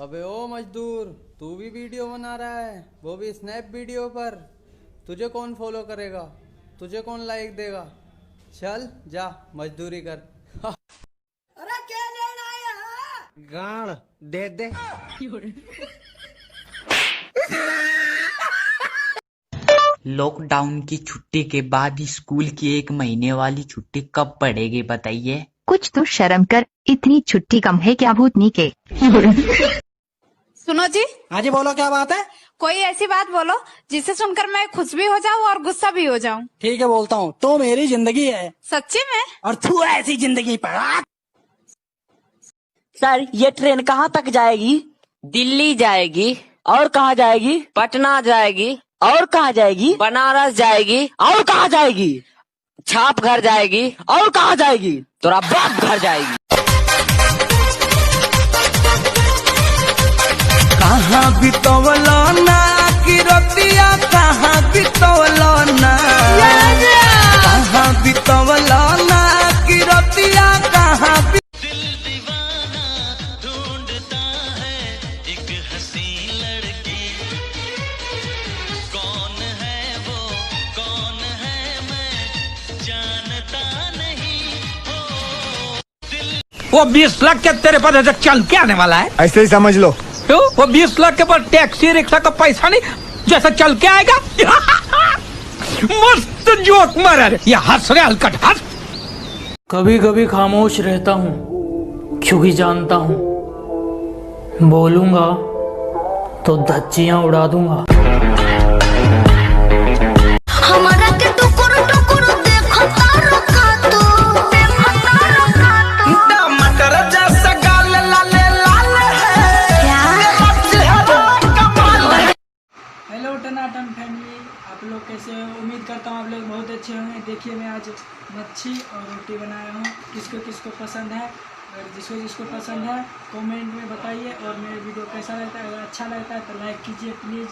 अबे ओ मजदूर, तू भी वीडियो बना रहा है, वो भी स्नैप वीडियो पर। तुझे कौन फॉलो करेगा, तुझे कौन लाइक देगा? चल जा मजदूरी कर। अरे क्या लेना है? गाड़ दे दे। लॉकडाउन की छुट्टी के बाद स्कूल की 1 महीने वाली छुट्टी कब पड़ेगी बताइए? कुछ तो शर्म कर, इतनी छुट्टी कम है क्या भूतनी के। सुनो जी। हाँ जी बोलो, क्या बात है? कोई ऐसी बात बोलो जिसे सुनकर मैं खुश भी हो जाऊं और गुस्सा भी हो जाऊं। ठीक है बोलता हूँ, तो मेरी जिंदगी है सच्ची में? और तू ऐसी जिंदगी पर। सर ये ट्रेन कहाँ तक जाएगी? दिल्ली जाएगी। और कहाँ जाएगी? पटना जाएगी। और कहाँ जाएगी? बनारस जाएगी। और कहाँ जाएगी? छाप घर जाएगी। और कहाँ जाएगी? तोरा बाप घर जाएगी। कहाँ बितवलो ना कि रतिया, कहाँ बितवलो ना, कहाँ बितवलो ना कि रतिया, कहाँ दिल दीवाना ढूंढता है एक हंसी लड़की। कौन है वो, कौन है मैं जानता नहीं हो। वो 20 लाख के तेरे पास ऐसा चल के आने वाला है? ऐसे ही समझ लो। तो वो 20 लाख के पास टैक्सी रिक्शा का पैसा नहीं, जैसा चल के आएगा। मस्त जोक मारा रे, ये हंस रहे हलकट हंस। कभी कभी खामोश रहता हूँ क्योंकि जानता हूँ बोलूंगा तो धज्जियां उड़ा दूंगा। हमारा के टुकुर टुकुर देखो तारो का तू, देखो तारो का तू। टमाटर जैसा गाल लाल लाल है, कमाल है। हेलो टनाटन फैमिली, आप लोग कैसे हो? उम्मीद करता हूँ आप लोग बहुत अच्छे होंगे। देखिए मैं आज मच्छी और रोटी बनाया हूँ। किसको किसको पसंद है, और जिसको जिसको पसंद है कमेंट में बताइए। और मेरे वीडियो कैसा लगता है, अगर अच्छा लगता है तो लाइक कीजिए प्लीज़।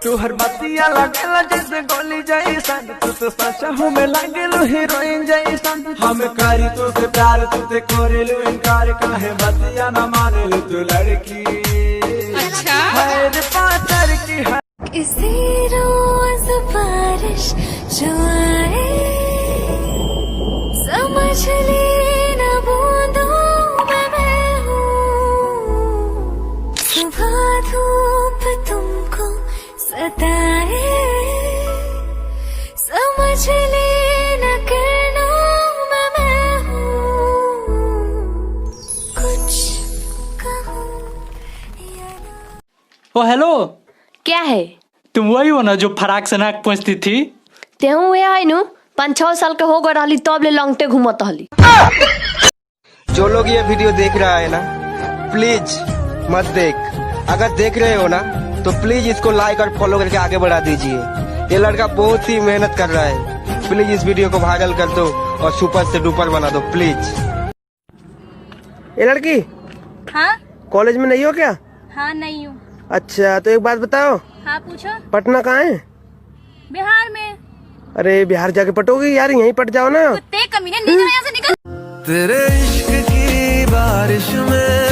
तू हर बतिया लगेला जैसे गोली जैसन, तू तो सचा हूँ मैं लागेलू हीरोइन जैसन। हम करी तो से प्यार तुझे करेलू इनकार, काहे बतिया न मानेलू तू लड़की। अच्छा हर पातर की इसी रोज बारिश जो आए, समझ लेना बूंदों में मैं हूँ। सुबह धूप तुमको सताए, समझ लेना किरणों में मैं हूँ। कुछ कहूँ या ना। ओ हेलो, क्या है? तुम वही हो ना जो फराक से नाक पहुँचती थी? तेहू वे है नु 5-6 साल के हो गए रहली तब ले लंगटे घूमत हली। जो लोग ये वीडियो देख रहा है ना, प्लीज मत देख। अगर देख रहे हो ना तो प्लीज इसको लाइक और फॉलो करके आगे बढ़ा दीजिए। ये लड़का बहुत ही मेहनत कर रहा है। प्लीज इस वीडियो को वायरल कर दो और सुपर से डुपर बना दो प्लीज। ये लड़की हाँ कॉलेज में नहीं हो क्या? हाँ नहीं हूँ। अच्छा तो एक बात बताओ, हाँ पूछो। पटना कहाँ है? बिहार में। अरे बिहार जाके पटोगी यार, यहीं पट जाओ ना। कुत्ते कमीने, निकल यहाँ से निकल। तेरे इश्क की बारिश में